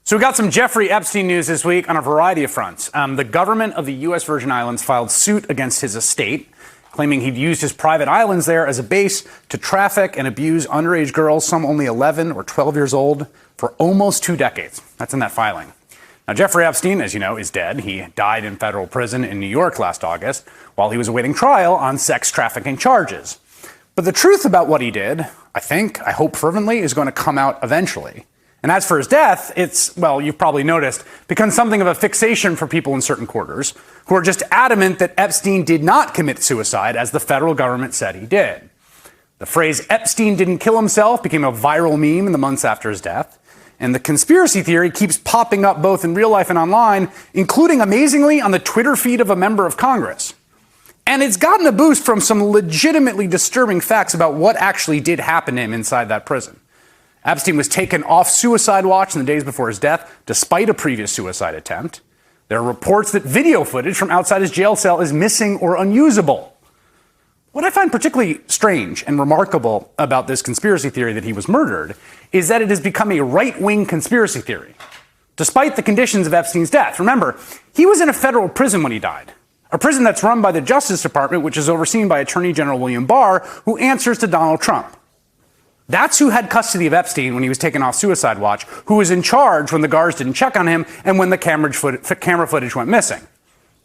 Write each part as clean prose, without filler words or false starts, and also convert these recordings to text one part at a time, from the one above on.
So we got some Jeffrey Epstein news this week on a variety of fronts. The government of the U.S. Virgin Islands filed suit against his estate, claiming he'd used his private islands there as a base to traffic and abuse underage girls, some only 11 or 12 years old, for almost 2 decades. That's in that filing. Now, Jeffrey Epstein, as you know, is dead. He died in federal prison in New York last August while he was awaiting trial on sex trafficking charges. But the truth about what he did, I hope fervently, is going to come out eventually. And as for his death, it's, well, you've probably noticed, become something of a fixation for people in certain quarters who are just adamant that Epstein did not commit suicide as the federal government said he did. The phrase Epstein didn't kill himself became a viral meme in the months after his death. And the conspiracy theory keeps popping up both in real life and online, including, amazingly, on the Twitter feed of a member of Congress. And it's gotten a boost from some legitimately disturbing facts about what actually did happen to him inside that prison. Epstein was taken off suicide watch in the days before his death, despite a previous suicide attempt. There are reports that video footage from outside his jail cell is missing or unusable. What I find particularly strange and remarkable about this conspiracy theory that he was murdered is that it has become a right-wing conspiracy theory, despite the conditions of Epstein's death. Remember, he was in a federal prison when he died, a prison that's run by the Justice Department, which is overseen by Attorney General William Barr, who answers to Donald Trump. That's who had custody of Epstein when he was taken off suicide watch, who was in charge when the guards didn't check on him and when the camera footage went missing.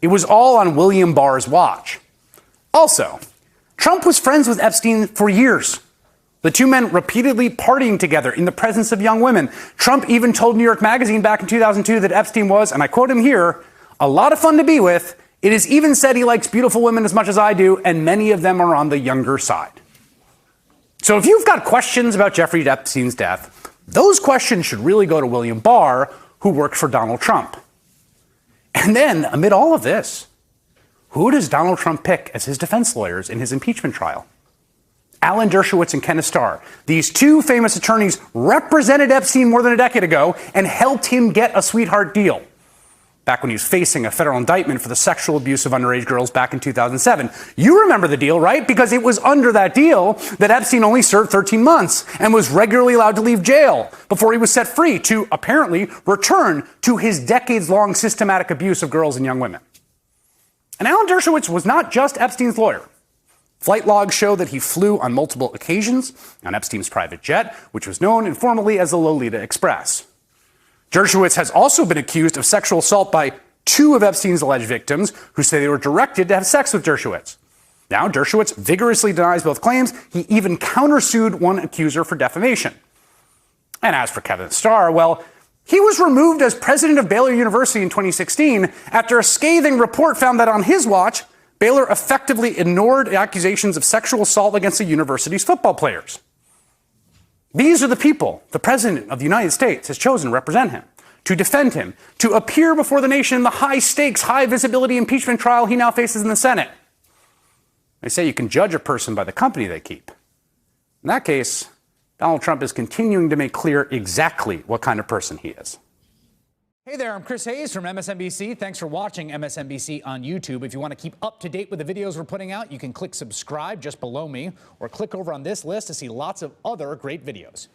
It was all on William Barr's watch. Also, Trump was friends with Epstein for years. The two men repeatedly partying together in the presence of young women. Trump even told New York Magazine back in 2002 that Epstein was, and I quote him here, "a lot of fun to be with. It is even said he likes beautiful women as much as I do, and many of them are on the younger side." So if you've got questions about Jeffrey Epstein's death, those questions should really go to William Barr, who worked for Donald Trump. And then, amid all of this, who does Donald Trump pick as his defense lawyers in his impeachment trial? Alan Dershowitz and Kenneth Starr. These two famous attorneys represented Epstein more than a decade ago and helped him get a sweetheart deal, back when he was facing a federal indictment for the sexual abuse of underage girls back in 2007. You remember the deal, right? Because it was under that deal that Epstein only served 13 months and was regularly allowed to leave jail before he was set free to apparently return to his decades-long systematic abuse of girls and young women. And Alan Dershowitz was not just Epstein's lawyer. Flight logs show that he flew on multiple occasions on Epstein's private jet, which was known informally as the Lolita Express. Dershowitz has also been accused of sexual assault by 2 of Epstein's alleged victims who say they were directed to have sex with Dershowitz. Now, Dershowitz vigorously denies both claims. He even countersued one accuser for defamation. And as for Kenneth Starr, well, he was removed as president of Baylor University in 2016 after a scathing report found that on his watch, Baylor effectively ignored accusations of sexual assault against the university's football players. These are the people the President of the United States has chosen to represent him, to defend him, to appear before the nation in the high-stakes, high-visibility impeachment trial he now faces in the Senate. They say you can judge a person by the company they keep. In that case, Donald Trump is continuing to make clear exactly what kind of person he is. Hey there, I'm Chris Hayes from MSNBC. Thanks for watching MSNBC on YouTube. If you want to keep up to date with the videos we're putting out, you can click subscribe just below me or click over on this list to see lots of other great videos.